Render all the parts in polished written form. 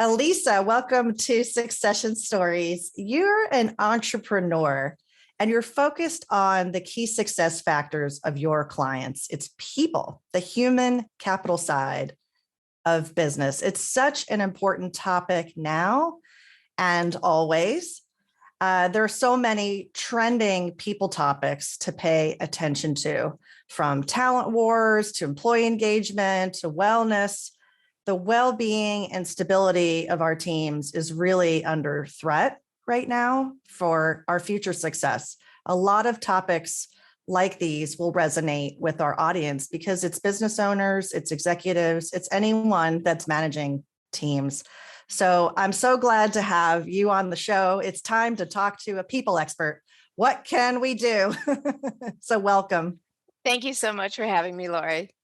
Alisa, welcome to Succession Stories. You're an entrepreneur and you're focused on the key success factors of your clients. It's people, the human capital side of business. It's such an important topic now and always. There are so many trending people topics to pay attention to, from talent wars to employee engagement to wellness. The well-being and stability of our teams is really under threat right now for our future success. A lot of topics like these will resonate with our audience because it's business owners, it's executives, it's anyone that's managing teams. So I'm so glad to have you on the show. It's time to talk to a people expert. What can we do? So welcome. Thank you so much for having me, Laurie.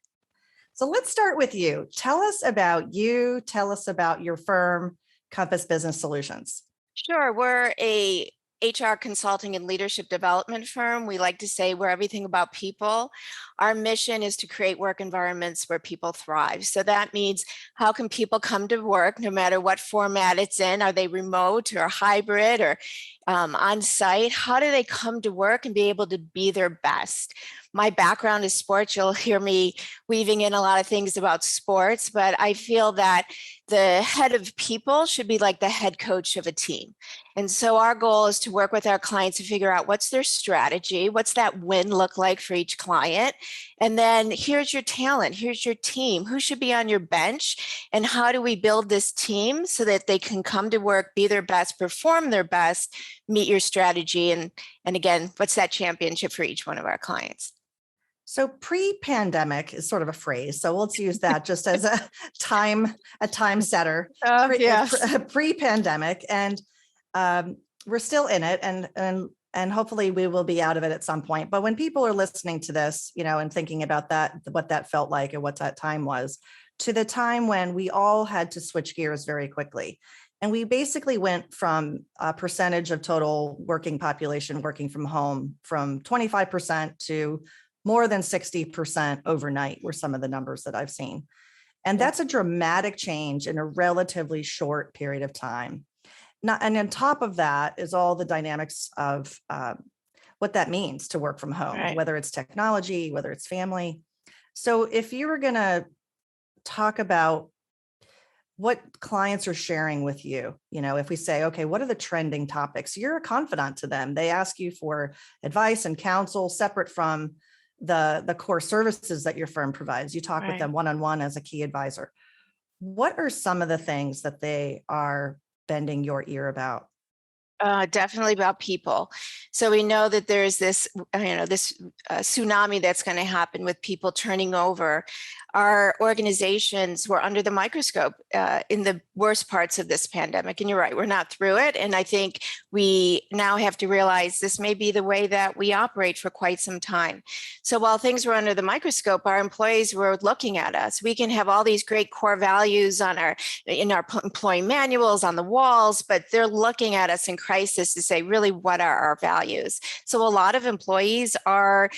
So let's start with you. Tell us about you. Tell us about your firm, Compass Business Solutions. Sure. We're a HR consulting and leadership development firm. We like to say we're everything about people. Our mission is to create work environments where people thrive. So that means, how can people come to work no matter what format it's in? Are they remote or hybrid or on site? How do they come to work and be able to be their best? My background is sports. You'll hear me weaving in a lot of things about sports, but I feel that the head of people should be like the head coach of a team. And so our goal is to work with our clients to figure out what's their strategy, what's that win look like for each client, and then here's your talent, here's your team, who should be on your bench, and how do we build this team so that they can come to work, be their best, perform their best, meet your strategy, and again, what's that championship for each one of our clients? So pre-pandemic is sort of a phrase. So let's use that just as a time setter. Pre-pandemic, and we're still in it, and hopefully we will be out of it at some point. But when people are listening to this, and thinking about that, what that felt like and what that time was, to the time when we all had to switch gears very quickly. And we basically went from a percentage of total working population working from home from 25% to more than 60% overnight were some of the numbers that I've seen. And that's a dramatic change in a relatively short period of time. And on top of that is all the dynamics of what that means to work from home, right? Whether it's technology, whether it's family. So if you were going to talk about what clients are sharing with you, if we say, okay, what are the trending topics? You're a confidant to them. They ask you for advice and counsel separate from the core services that your firm provides. You talk with them one-on-one as a key advisor. What are some of the things that they are bending your ear about? Definitely about people. So we know that there's this, tsunami that's going to happen with people turning over. Our organizations were under the microscope in the worst parts of this pandemic. And you're right, we're not through it. And I think we now have to realize this may be the way that we operate for quite some time. So while things were under the microscope, our employees were looking at us. We can have all these great core values in our employee manuals on the walls, but they're looking at us in crisis to say, really, what are our values? So a lot of employees are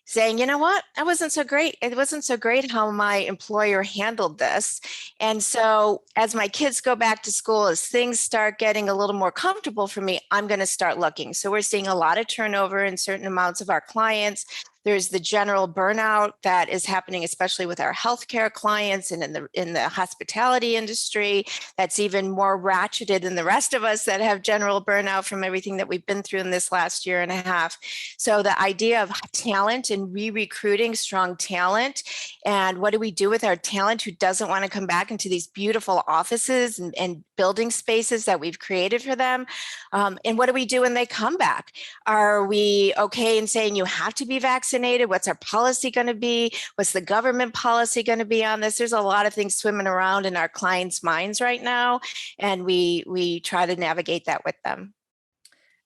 saying, you know what, that wasn't so great. It wasn't so great how my employer handled this. And so as my kids go back to school, as things start getting a little more comfortable for me, I'm going to start looking. So we're seeing a lot of turnover in certain amounts of our clients. There's the general burnout that is happening, especially with our healthcare clients and in the hospitality industry. That's even more ratcheted than the rest of us that have general burnout from everything that we've been through in this last year and a half. So the idea of talent and re-recruiting strong talent, and what do we do with our talent who doesn't want to come back into these beautiful offices and building spaces that we've created for them? And what do we do when they come back? Are we okay in saying you have to be vaccinated? What's our policy going to be? What's the government policy going to be on this? There's a lot of things swimming around in our clients' minds right now, and we try to navigate that with them.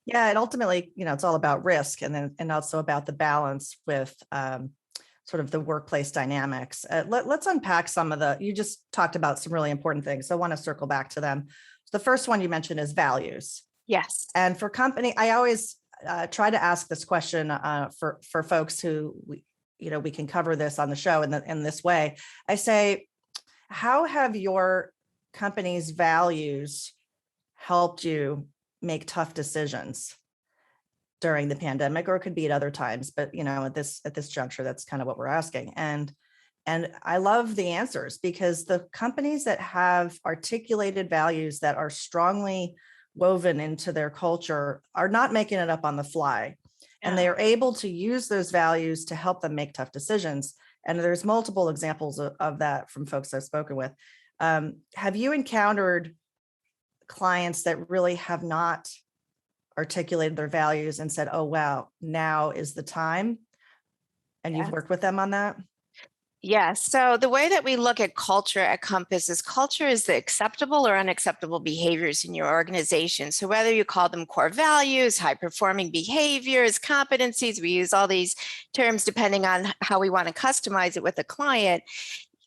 Yeah, and ultimately, it's all about risk, and also about the balance with sort of the workplace dynamics. Let's unpack some of you just talked about some really important things. So I want to circle back to them. So the first one you mentioned is values. Yes. And for company, I always try to ask this question for folks who we can cover this on the show in this way. I say, how have your company's values helped you make tough decisions during the pandemic, or it could be at other times, but at this juncture, that's kind of what we're asking. And I love the answers, because the companies that have articulated values that are strongly woven into their culture are not making it up on the fly. And they are able to use those values to help them make tough decisions. And there's multiple examples of that from folks I've spoken with. Have you encountered clients that really have not articulated their values and said, oh, wow, now is the time? And you've worked with them on that? Yes. So the way that we look at culture at Compass is culture is the acceptable or unacceptable behaviors in your organization. So whether you call them core values, high performing behaviors, competencies, we use all these terms depending on how we want to customize it with a client.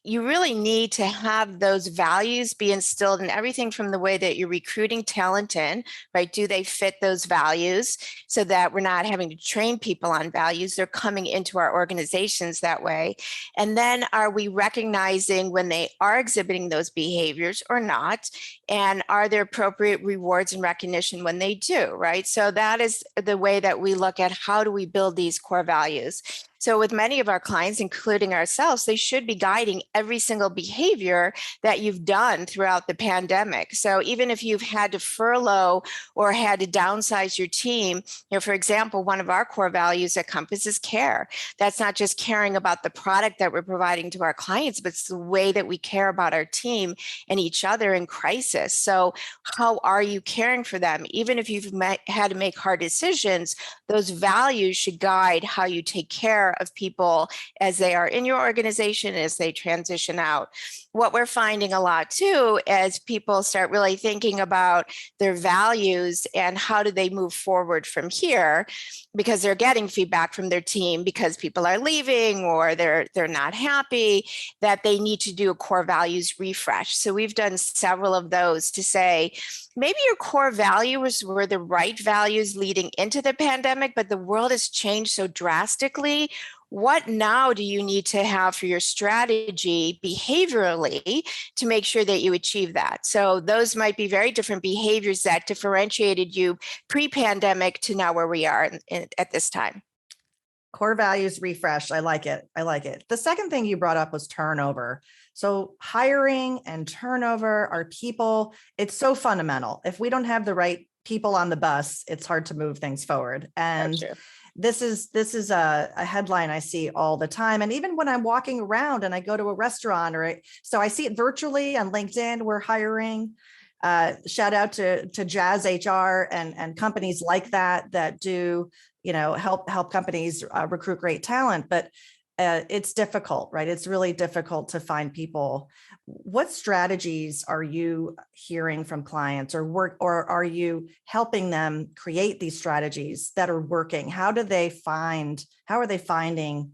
You really need to have those values be instilled in everything from the way that you're recruiting talent in, right? Do they fit those values so that we're not having to train people on values? They're coming into our organizations that way. And then are we recognizing when they are exhibiting those behaviors or not? And are there appropriate rewards and recognition when they do, right? So that is the way that we look at how do we build these core values. So with many of our clients, including ourselves, they should be guiding every single behavior that you've done throughout the pandemic. So even if you've had to furlough or had to downsize your team, for example, one of our core values at Compass is care. That's not just caring about the product that we're providing to our clients, but it's the way that we care about our team and each other in crisis. So how are you caring for them? Even if you've had to make hard decisions, those values should guide how you take care of people as they are in your organization, as they transition out. What we're finding a lot too, as people start really thinking about their values and how do they move forward from here, because they're getting feedback from their team because people are leaving or they're not happy, that they need to do a core values refresh. So we've done several of those to say, maybe your core values were the right values leading into the pandemic, but the world has changed so drastically. What now do you need to have for your strategy behaviorally to make sure that you achieve that? So those might be very different behaviors that differentiated you pre-pandemic to now where we are at this time. Core values refresh. I like it. I like it. The second thing you brought up was turnover. So hiring and turnover are people. It's so fundamental. If we don't have the right people on the bus, it's hard to move things forward. And this is a headline I see all the time. And even when I'm walking around and I go to a restaurant so I see it virtually on LinkedIn, we're hiring. Shout out to Jazz HR and companies like that do, help companies recruit great talent, but it's difficult, right? It's really difficult to find people. What strategies are you hearing from clients or are you helping them create these strategies that are working? How are they finding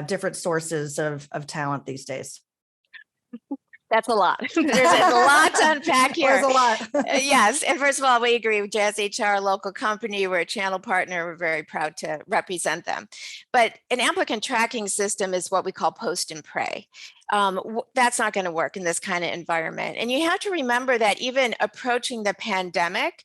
different sources of talent these days? That's a lot. There's a lot to unpack here. There's a lot. Yes. And first of all, we agree with Jazz HR, a local company. We're a channel partner. We're very proud to represent them. But an applicant tracking system is what we call post and pray. That's not going to work in this kind of environment. And you have to remember that even approaching the pandemic,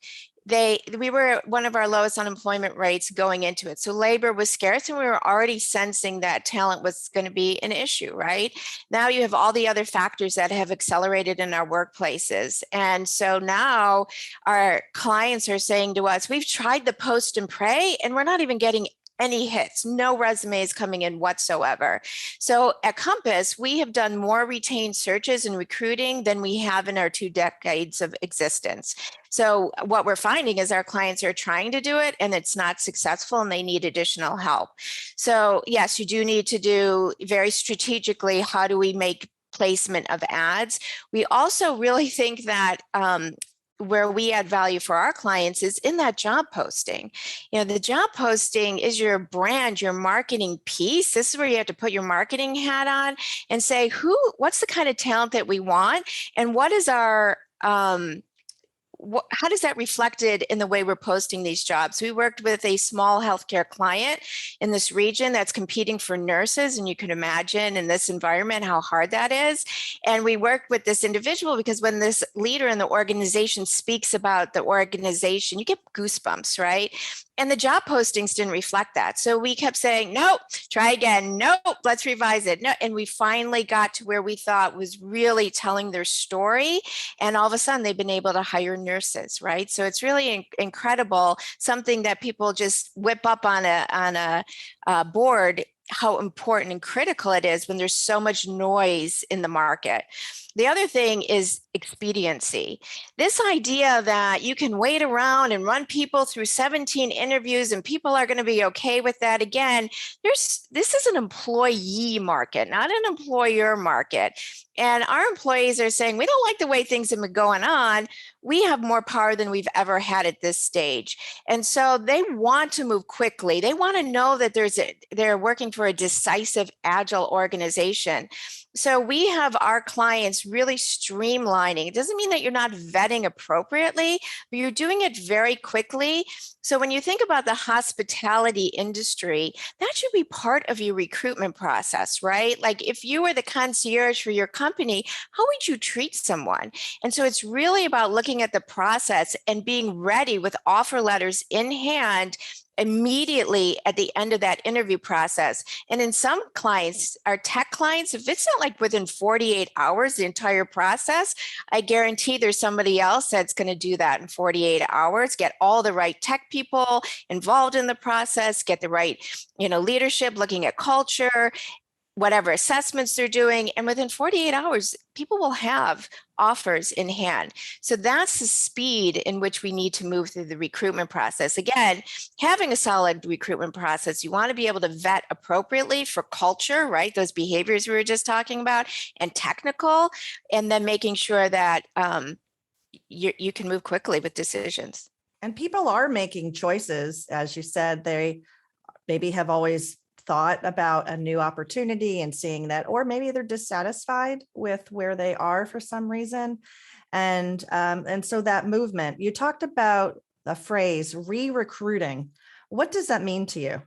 we were one of our lowest unemployment rates going into it. So labor was scarce and we were already sensing that talent was going to be an issue, right? Now you have all the other factors that have accelerated in our workplaces. And so now our clients are saying to us, we've tried the post and pray and we're not even getting any hits, no resumes coming in whatsoever. So at Compass, we have done more retained searches and recruiting than we have in our 2 decades of existence. So what we're finding is our clients are trying to do it and it's not successful and they need additional help. So yes, you do need to do very strategically, how do we make placement of ads? We also really think that where we add value for our clients is in that job posting. The job posting is your brand, your marketing piece. This is where you have to put your marketing hat on and say, what's the kind of talent that we want? And what is our how does that reflected in the way we're posting these jobs? We worked with a small healthcare client in this region that's competing for nurses, and you can imagine in this environment how hard that is. And we worked with this individual because when this leader in the organization speaks about the organization, you get goosebumps, right? And the job postings didn't reflect that. So we kept saying, nope, try again. Nope, let's revise it. No. And we finally got to where we thought was really telling their story. And all of a sudden they've been able to hire nurses, right? So it's really incredible, something that people just whip up on a board, how important and critical it is when there's so much noise in the market. The other thing is expediency. This idea that you can wait around and run people through 17 interviews and people are going to be okay with that. Again, this is an employee market, not an employer market. And our employees are saying, we don't like the way things have been going on. We have more power than we've ever had at this stage. And so they want to move quickly. They want to know that they're working for a decisive, agile organization. So we have our clients really streamlining. It doesn't mean that you're not vetting appropriately, but you're doing it very quickly. So when you think about the hospitality industry, that should be part of your recruitment process, right? Like if you were the concierge for your company, how would you treat someone? And so it's really about looking at the process and being ready with offer letters in hand immediately at the end of that interview process. And in some clients, our tech clients, if it's not like within 48 hours, the entire process, I guarantee there's somebody else that's going to do that in 48 hours, get all the right tech people involved in the process, get the right, leadership, looking at culture, whatever assessments they're doing. And within 48 hours, people will have offers in hand. So that's the speed in which we need to move through the recruitment process. Again, having a solid recruitment process, you want to be able to vet appropriately for culture, right? Those behaviors we were just talking about, and technical, and then making sure that you can move quickly with decisions. And people are making choices. As you said, they maybe have always thought about a new opportunity and seeing that, or maybe they're dissatisfied with where they are for some reason. And so that movement, you talked about the phrase re-recruiting. What does that mean to you?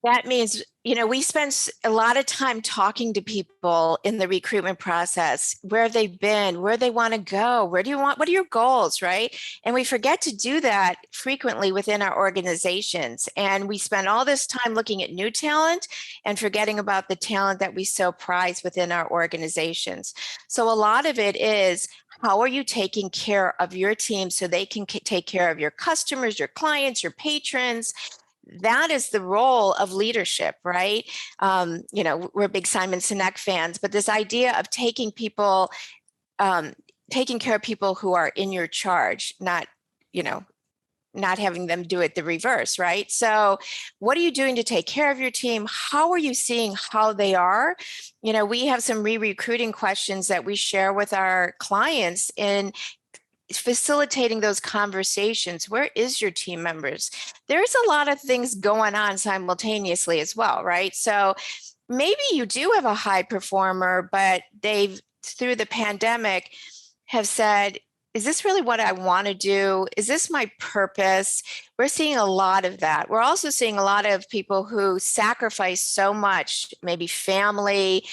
That means, we spend a lot of time talking to people in the recruitment process, where they've been, where they want to go, what are your goals, right? And we forget to do that frequently within our organizations. And we spend all this time looking at new talent and forgetting about the talent that we so prize within our organizations. So a lot of it is, how are you taking care of your team so they can take care of your customers, your clients, your patrons? That is the role of leadership, right? We're big Simon Sinek fans, but this idea of taking care of people who are in your charge, not having them do it the reverse, right? So what are you doing to take care of your team? How are you seeing how they are? We have some re-recruiting questions that we share with our clients in facilitating those conversations. Where is your team members? There's a lot of things going on simultaneously as well, right? So maybe you do have a high performer, but they've, through the pandemic, have said, is this really what I want to do? Is this my purpose? We're seeing a lot of that. We're also seeing a lot of people who sacrifice so much, maybe family,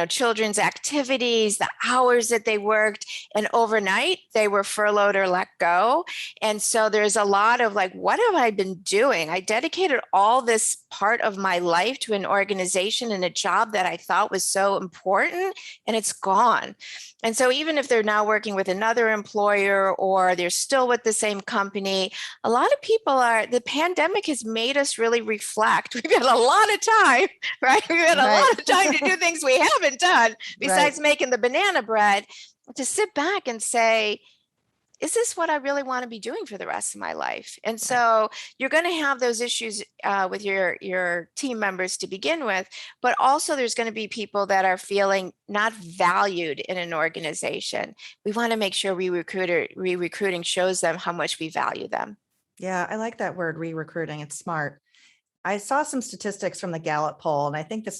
children's activities, the hours that they worked, and overnight they were furloughed or let go. And so there's a lot of like, what have I been doing? I dedicated all this part of my life to an organization and a job that I thought was so important, and it's gone. And so even if they're now working with another employer or they're still with the same company, a lot of people the pandemic has made us really reflect. We've had a lot of time, right? We've had a lot of time to do things we haven't done besides making the banana bread, to sit back and say, is this what I really want to be doing for the rest of my life? And so you're going to have those issues with your team members to begin with, but also there's going to be people that are feeling not valued in an organization. We want to make sure re-recruiting shows them how much we value them. Yeah, I like that word, re-recruiting. It's smart. I saw some statistics from the Gallup poll, and I think this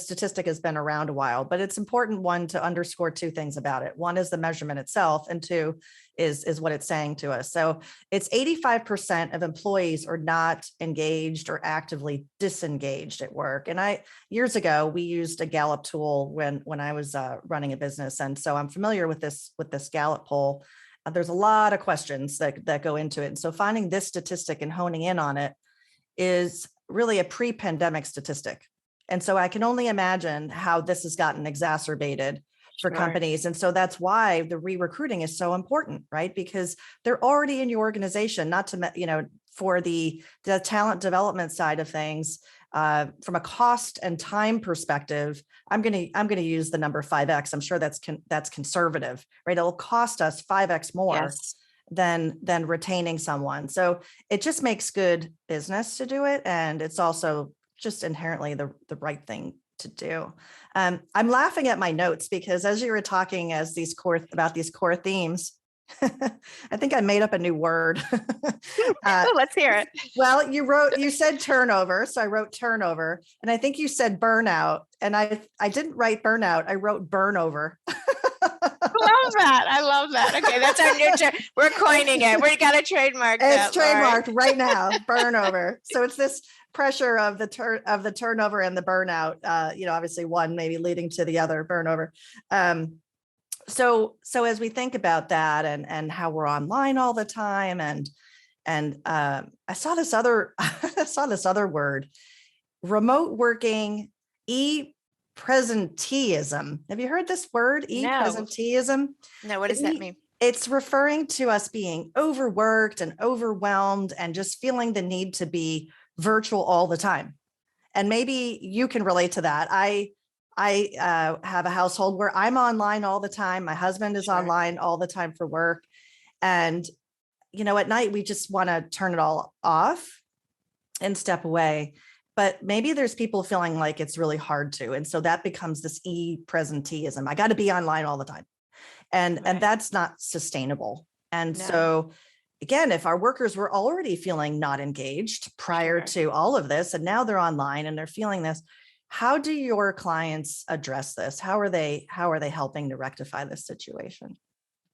statistic has been around a while, but it's important, one, to underscore two things about it. One is the measurement itself, and two is what it's saying to us. So it's 85% of employees are not engaged or actively disengaged at work. And years ago, we used a Gallup tool when I was running a business. And so I'm familiar with this Gallup poll. There's a lot of questions that go into it. And so finding this statistic and honing in on it is really a pre-pandemic statistic. And so I can only imagine how this has gotten exacerbated for companies. And so that's why the re-recruiting is so important, right? Because they're already in your organization, not to, for the talent development side of things, from a cost and time perspective, I'm going to use the number 5X. I'm sure that's conservative, right? It'll cost us 5X more. Yes. than retaining someone. So it just makes good business to do it. And it's also just inherently the right thing to do. I'm laughing at my notes because as you were talking about these core themes, I think I made up a new word. Let's hear it. Well, you said turnover. So I wrote turnover, and I think you said burnout, and I didn't write burnout. I wrote burnover. I love that. Okay, that's our new term. We're coining it. We got to trademark that. It's trademarked right now. Burnover. So it's this pressure of the turnover and the burnout. Obviously one maybe leading to the other, burnover. So as we think about that and how we're online all the time, and I saw this other word, remote working, presenteeism. Have you heard this word? Presenteeism? No, what does that mean? It's referring to us being overworked and overwhelmed and just feeling the need to be virtual all the time. And maybe you can relate to that. I have a household where I'm online all the time. My husband is online all the time for work. And, at night we just want to turn it all off and step away. But maybe there's people feeling like it's really hard to. And so that becomes this presenteeism. I got to be online all the time. And that's not sustainable. And so again, if our workers were already feeling not engaged prior to all of this, and now they're online and they're feeling this, how do your clients address this? How are they helping to rectify this situation?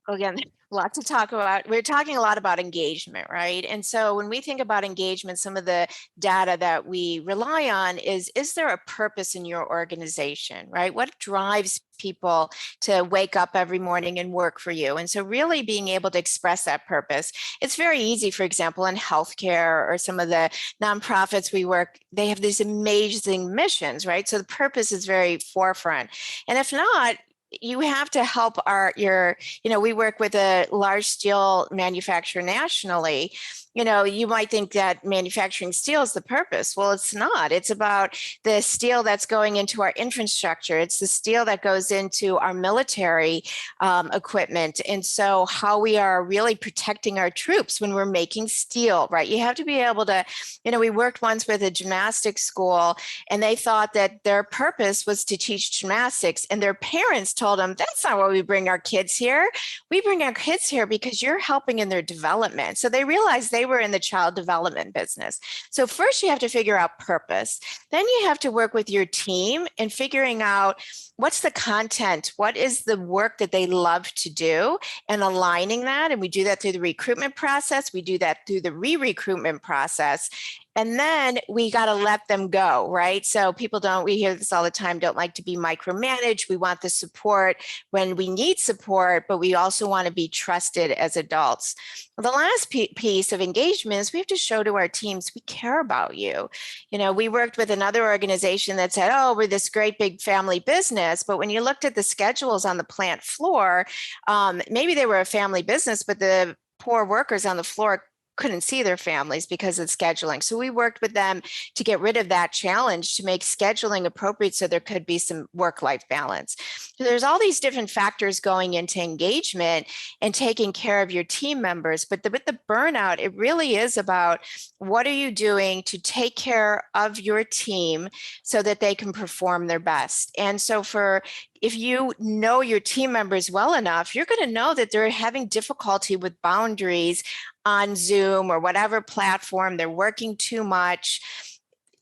Again, lots to talk about. We're talking a lot about engagement, right? And so when we think about engagement, some of the data that we rely on is there a purpose in your organization, right? What drives people to wake up every morning and work for you? And so really being able to express that purpose. It's very easy, for example, in healthcare or some of the nonprofits we work, they have these amazing missions, right? So the purpose is very forefront. And if not, you have to help we work with a large steel manufacturer nationally. You might think that manufacturing steel is the purpose. Well, it's not. It's about the steel that's going into our infrastructure. It's the steel that goes into our military equipment. And so how we are really protecting our troops when we're making steel, right? You have to be able to, we worked once with a gymnastics school, and they thought that their purpose was to teach gymnastics. And their parents told them, that's not why we bring our kids here. We bring our kids here because you're helping in their development. So they realized they were in the child development business. So first you have to figure out purpose. Then you have to work with your team in figuring out what's the content, what is the work that they love to do, and aligning that. And we do that through the recruitment process. We do that through the re-recruitment process. And then we got to let them go, right? So we hear this all the time, don't like to be micromanaged. We want the support when we need support, but we also want to be trusted as adults. The last piece of engagement is we have to show to our teams, we care about you. We worked with another organization that said, oh, we're this great big family business. But when you looked at the schedules on the plant floor, maybe they were a family business, but the poor workers on the floor couldn't see their families because of scheduling. So we worked with them to get rid of that challenge, to make scheduling appropriate so there could be some work-life balance. So there's all these different factors going into engagement and taking care of your team members. But with the burnout, it really is about what are you doing to take care of your team so that they can perform their best. And so if you know your team members well enough, you're going to know that they're having difficulty with boundaries on Zoom or whatever platform. They're working too much.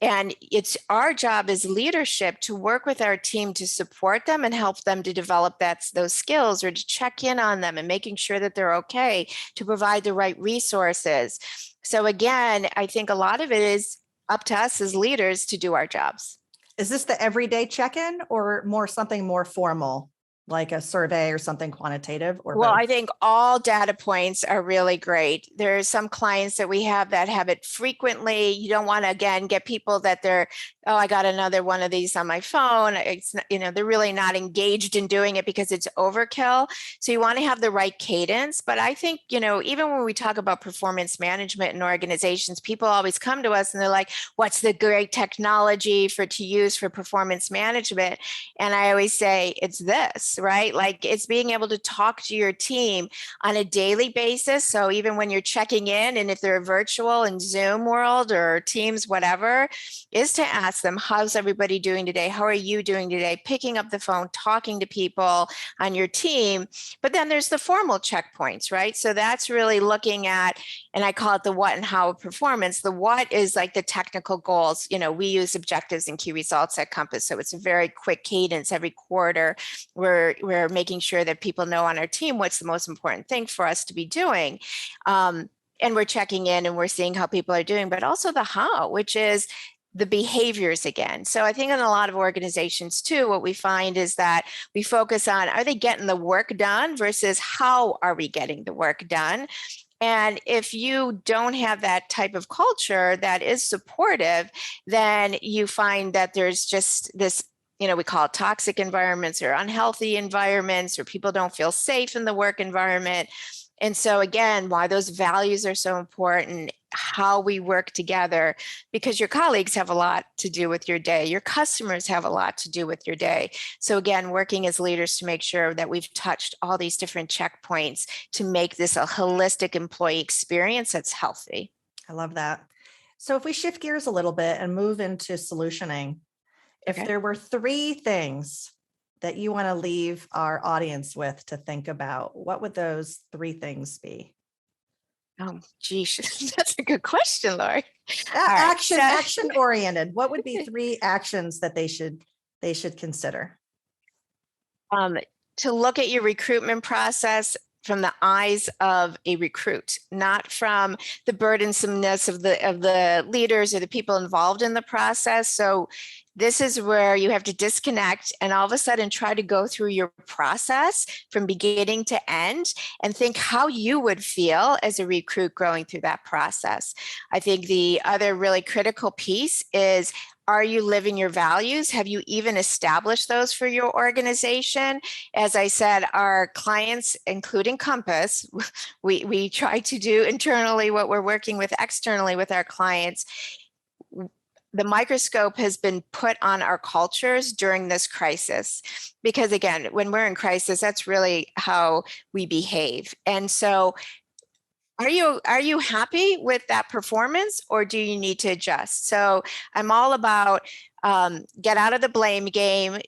And it's our job as leadership to work with our team to support them and help them to develop those skills, or to check in on them and making sure that they're okay, to provide the right resources. So again, I think a lot of it is up to us as leaders to do our jobs. Is this the everyday check-in or something more formal, like a survey or something quantitative, or Well, both? I think all data points are really great. There are some clients that we have that have it frequently. You don't want to, again, get people that they're, oh, I got another one of these on my phone. It's, they're really not engaged in doing it because it's overkill. So you want to have the right cadence. But I think, even when we talk about performance management in organizations, people always come to us and they're like, what's the great technology to use for performance management? And I always say, it's this, right? Like, it's being able to talk to your team on a daily basis. So even when you're checking in, and if they're virtual in Zoom world or Teams, whatever, is to ask them, how's everybody doing today? How are you doing today? Picking up the phone, talking to people on your team. But then there's the formal checkpoints, right? So that's really looking at, and I call it the what and how of performance. The what is like the technical goals. We use objectives and key results at Compass. So it's a very quick cadence every quarter. We're making sure that people know on our team what's the most important thing for us to be doing. And we're checking in and we're seeing how people are doing, but also the how, which is the behaviors again. So I think in a lot of organizations too, what we find is that we focus on, are they getting the work done versus how are we getting the work done? And if you don't have that type of culture that is supportive, then you find that there's just this, we call it toxic environments or unhealthy environments, or people don't feel safe in the work environment. And so again, why those values are so important, how we work together, because your colleagues have a lot to do with your day. Your customers have a lot to do with your day. So again, working as leaders to make sure that we've touched all these different checkpoints to make this a holistic employee experience that's healthy. I love that. So if we shift gears a little bit and move into solutioning, if there were 3 things that you want to leave our audience with to think about, what would those 3 things be? Oh, geez, that's a good question, Laurie. Action oriented. What would be 3 actions that they should consider? To look at your recruitment process from the eyes of a recruit, not from the burdensomeness of the leaders or the people involved in the process. So this is where you have to disconnect and all of a sudden try to go through your process from beginning to end and think how you would feel as a recruit going through that process. I think the other really critical piece is, are you living your values? Have you even established those for your organization? As I said, our clients, including Compass, we try to do internally what we're working with externally with our clients. The microscope has been put on our cultures during this crisis, because again, when we're in crisis, that's really how we behave. And so are you happy with that performance, or do you need to adjust? So I'm all about get out of the blame game,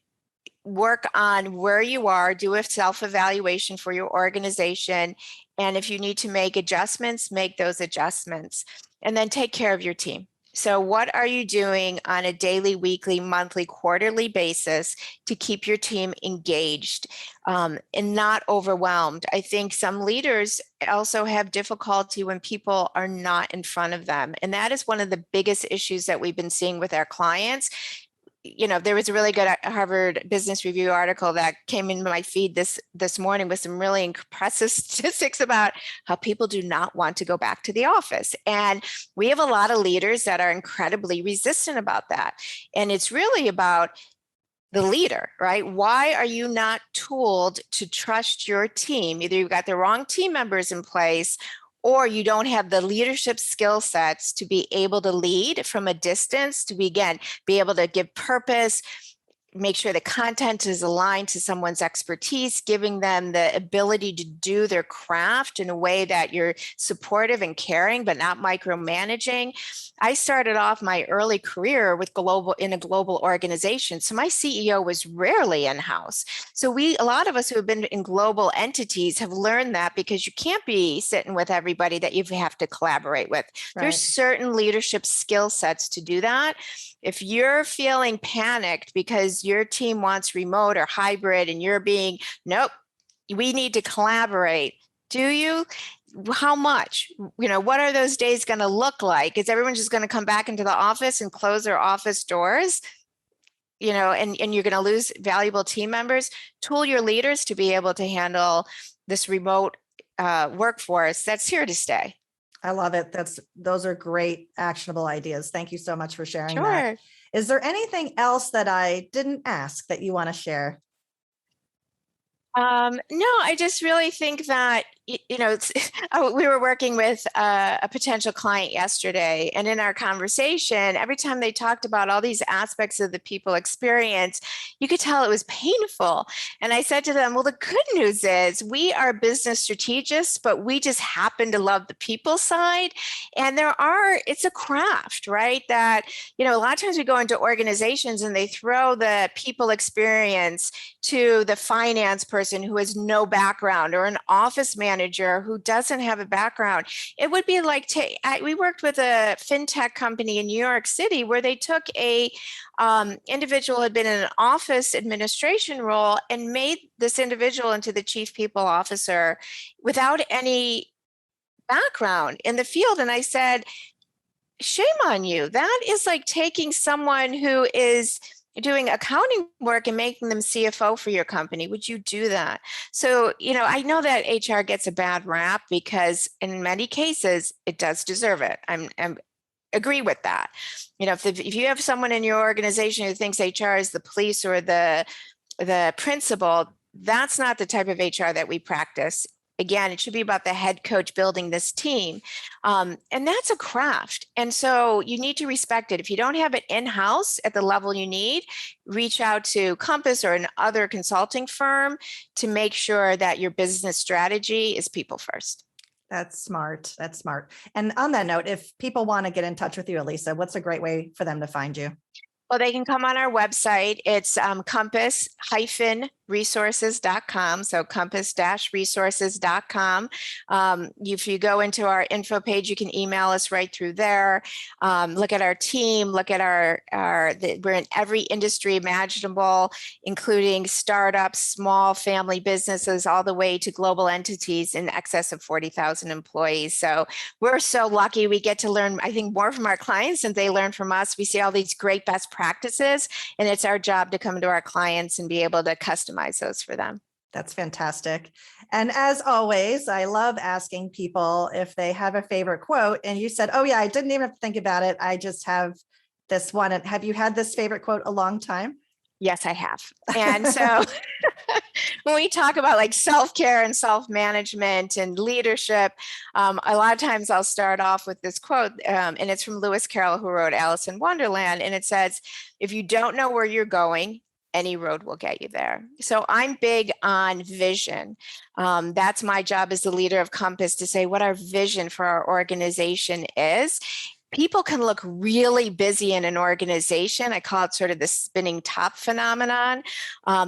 work on where you are, do a self-evaluation for your organization. And if you need to make adjustments, make those adjustments, and then take care of your team. So what are you doing on a daily, weekly, monthly, quarterly basis to keep your team engaged and not overwhelmed? I think some leaders also have difficulty when people are not in front of them. And that is one of the biggest issues that we've been seeing with our clients. There was a really good Harvard Business Review article that came into my feed this morning with some really impressive statistics about how people do not want to go back to the office. And we have a lot of leaders that are incredibly resistant about that. And it's really about the leader, right? Why are you not tooled to trust your team? Either you've got the wrong team members in place, or you don't have the leadership skill sets to be able to lead from a distance, to be able to give purpose, make sure the content is aligned to someone's expertise, giving them the ability to do their craft in a way that you're supportive and caring, but not micromanaging. I started off my early career with in a global organization. So my CEO was rarely in-house. So a lot of us who have been in global entities have learned that, because you can't be sitting with everybody that you have to collaborate with. Right. There's certain leadership skill sets to do that. If you're feeling panicked because your team wants remote or hybrid and you're being, nope, we need to collaborate. Do you? How much? What are those days going to look like? Is everyone just going to come back into the office and close their office doors? And you're going to lose valuable team members. Tool your leaders to be able to handle this remote workforce that's here to stay. I love it. Those are great actionable ideas. Thank you so much for sharing Sure. that. Is there anything else that I didn't ask that you want to share? No, I just really think that, we were working with a potential client yesterday, and in our conversation, every time they talked about all these aspects of the people experience, you could tell it was painful. And I said to them, well, the good news is we are business strategists, but we just happen to love the people side. And it's a craft, right? That, a lot of times we go into organizations and they throw the people experience to the finance person who has no background, or an office manager who doesn't have a background. It would be like, we worked with a fintech company in New York City where they took a individual who had been in an office administration role and made this individual into the chief people officer without any background in the field. And I said, shame on you. That is like taking someone who is doing accounting work and making them CFO for your company. Would you do that? So, I know that HR gets a bad rap because in many cases it does deserve it. I'm agree with that. If you have someone in your organization who thinks HR is the police or the principal, that's not the type of HR that we practice. Again, it should be about the head coach building this team. And that's a craft. And so you need to respect it. If you don't have it in-house at the level you need, reach out to Compass or another consulting firm to make sure that your business strategy is people first. That's smart. That's smart. And on that note, if people want to get in touch with you, Alisa, what's a great way for them to find you? Well, they can come on our website. It's compass-resources.com. So compass-resources.com. If you go into our info page, you can email us right through there. Look at our team, look at we're in every industry imaginable, including startups, small family businesses, all the way to global entities in excess of 40,000 employees. So we're so lucky. We get to learn, I think, more from our clients than they learn from us. We see all these great best practices, and it's our job to come to our clients and be able to customize those for them. That's fantastic. And as always, I love asking people if they have a favorite quote. And you said, oh yeah, I didn't even have to think about it. I just have this one. And have you had this favorite quote a long time? Yes, I have. And so when we talk about like self-care and self-management and leadership, a lot of times I'll start off with this quote, and it's from Lewis Carroll, who wrote Alice in Wonderland. And it says, if you don't know where you're going, any road will get you there. So I'm big on vision. That's my job as the leader of Compass, to say what our vision for our organization is. People can look really busy in an organization. I call it sort of the spinning top phenomenon.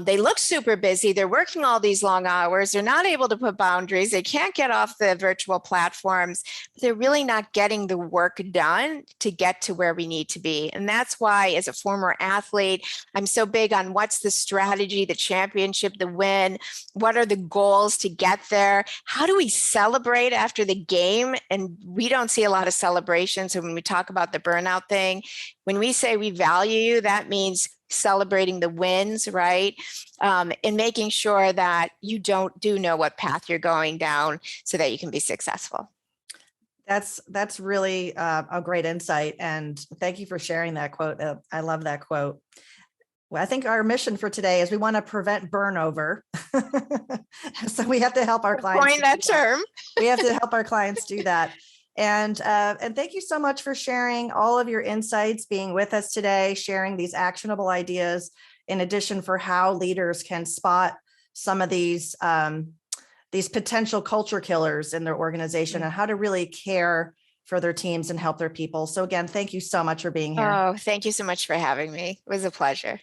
They look super busy. They're working all these long hours. They're not able to put boundaries. They can't get off the virtual platforms. But they're really not getting the work done to get to where we need to be. And that's why, as a former athlete, I'm so big on what's the strategy, the championship, the win. What are the goals to get there? How do we celebrate after the game? And we don't see a lot of celebrations. So when we talk about the burnout thing, when we say we value you, that means celebrating the wins, right? And making sure that you do know what path you're going down so that you can be successful. That's really a great insight. And thank you for sharing that quote. I love that quote. Well, I think our mission for today is we want to prevent burnover. So we have to help our clients. Coin that term. We have to help our clients do that. And thank you so much for sharing all of your insights, being with us today, sharing these actionable ideas. in addition, for how leaders can spot some of these potential culture killers in their organization and how to really care for their teams and help their people. So again, thank you so much for being here. Oh, thank you so much for having me. It was a pleasure.